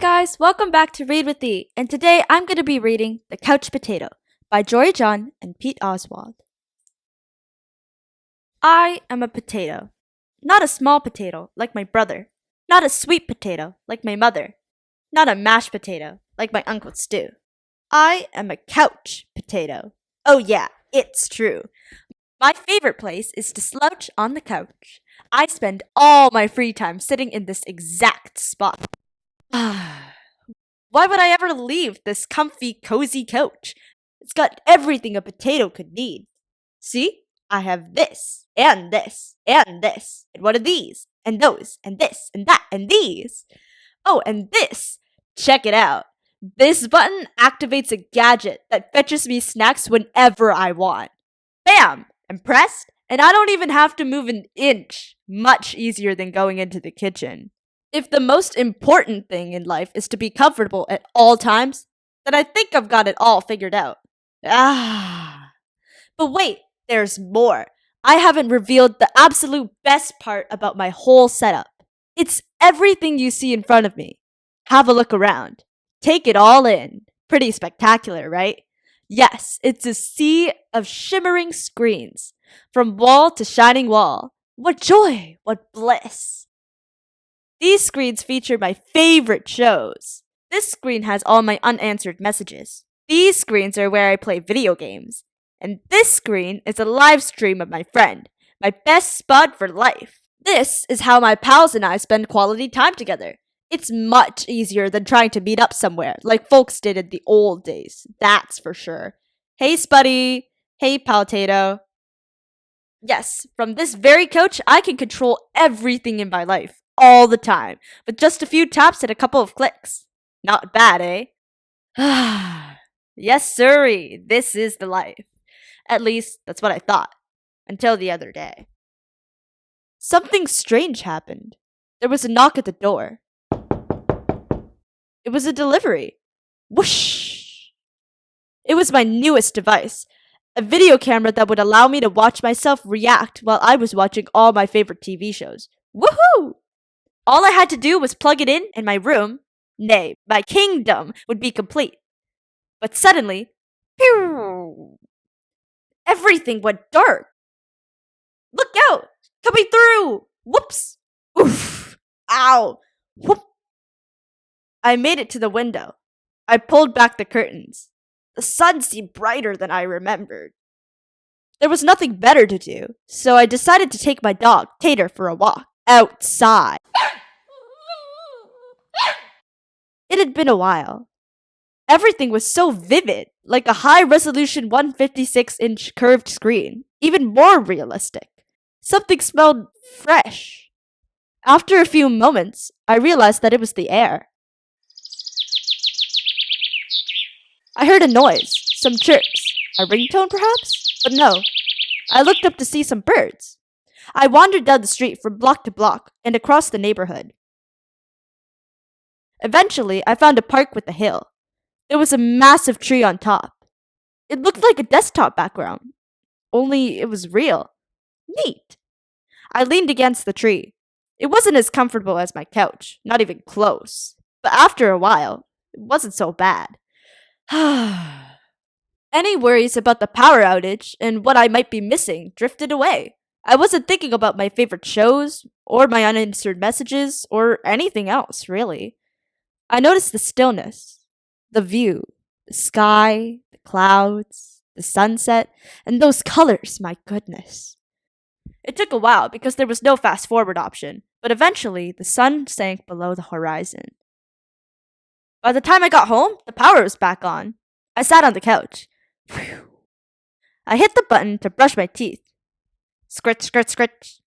guys, welcome back to Readwithe, and today I'm going to be reading The Couch Potato by Jory John and Pete Oswald. I am a potato. Not a small potato, like my brother. Not a sweet potato, like my mother. Not a mashed potato, like my Uncle Stu. I am a couch potato. Oh yeah, it's true. My favorite place is to slouch on the couch. I spend all my free time sitting in this exact spot. Why would I ever leave this comfy, cozy couch? It's got everything a potato could need. See? I have this, and this, and this, and one of these, and those, and this, and that, and these. Oh, and this! Check it out. This button activates a gadget that fetches me snacks whenever I want. Bam! I'm pressed, and I don't even have to move an inch. Much easier than going into the kitchen. If the most important thing in life is to be comfortable at all times, then I think I've got it all figured out. But wait, there's more. I haven't revealed the absolute best part about my whole setup. It's everything you see in front of me. Have a look around. Take it all in. Pretty spectacular, right? Yes, it's a sea of shimmering screens. From wall to shining wall. What joy! What bliss! These screens feature my favorite shows. This screen has all my unanswered messages. These screens are where I play video games. And this screen is a live stream of my friend, my best spud for life. This is how my pals and I spend quality time together. It's much easier than trying to meet up somewhere, like folks did in the old days, that's for sure. Hey Spuddy! Hey Paltato! Yes, from this very couch, I can control everything in my life. All the time, with just a few taps and a couple of clicks. Not bad, eh? Yes, sirree, this is the life. At least, that's what I thought. Until the other day. Something strange happened. There was a knock at the door. It was a delivery. Whoosh! It was my newest device. A video camera that would allow me to watch myself react while I was watching all my favorite TV shows. Woohoo! All I had to do was plug it in, and my room, nay, my kingdom, would be complete. But suddenly, pew! Everything went dark. Look out! Coming through! Whoops! Oof! Ow! Whoop! I made it to the window. I pulled back the curtains. The sun seemed brighter than I remembered. There was nothing better to do, so I decided to take my dog, Tater, for a walk. Outside. It had been a while. Everything was so vivid, like a high-resolution 156-inch curved screen, even more realistic. Something smelled fresh. After a few moments, I realized that it was the air. I heard a noise, some chirps, a ringtone perhaps? But no. I looked up to see some birds. I wandered down the street from block to block and across the neighborhood. Eventually, I found a park with a hill. There was a massive tree on top. It looked like a desktop background, only it was real. Neat. I leaned against the tree. It wasn't as comfortable as my couch, not even close. But after a while, it wasn't so bad. Any worries about the power outage and what I might be missing drifted away. I wasn't thinking about my favorite shows, or my unanswered messages, or anything else, really. I noticed the stillness, the view, the sky, the clouds, the sunset, and those colors, my goodness. It took a while because there was no fast forward option, but eventually the sun sank below the horizon. By the time I got home, the power was back on. I sat on the couch. Phew. I hit the button to brush my teeth. Scritch, scritch, scritch.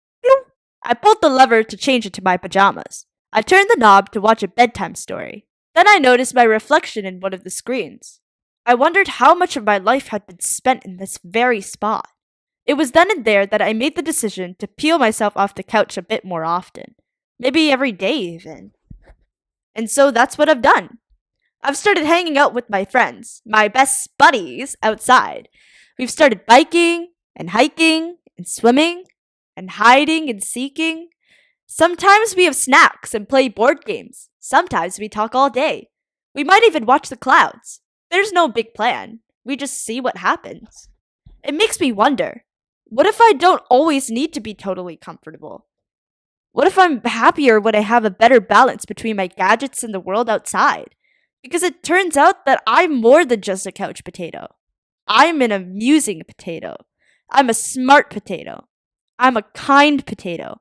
I pulled the lever to change into my pajamas. I turned the knob to watch a bedtime story. Then I noticed my reflection in one of the screens. I wondered how much of my life had been spent in this very spot. It was then and there that I made the decision to peel myself off the couch a bit more often. Maybe every day even. And so that's what I've done. I've started hanging out with my friends, my best buddies, outside. We've started biking and hiking and swimming and hiding and seeking. Sometimes we have snacks and play board games. Sometimes we talk all day. We might even watch the clouds. There's no big plan. We just see what happens. It makes me wonder, what if I don't always need to be totally comfortable? What if I'm happier when I have a better balance between my gadgets and the world outside? Because it turns out that I'm more than just a couch potato. I'm an amusing potato. I'm a smart potato. I'm a kind potato.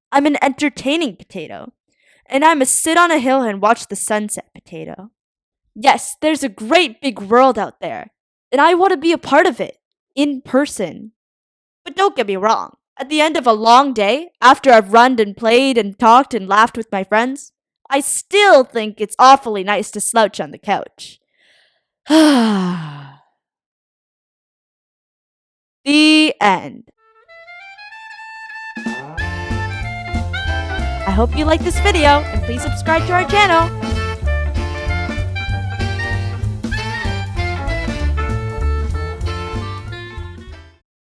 I'm an entertaining potato. And I'm a sit on a hill and watch the sunset potato. Yes, there's a great big world out there, and I want to be a part of it, in person. But don't get me wrong, at the end of a long day, after I've run and played and talked and laughed with my friends, I still think it's awfully nice to slouch on the couch. The end. I hope you liked this video, and please subscribe to our channel.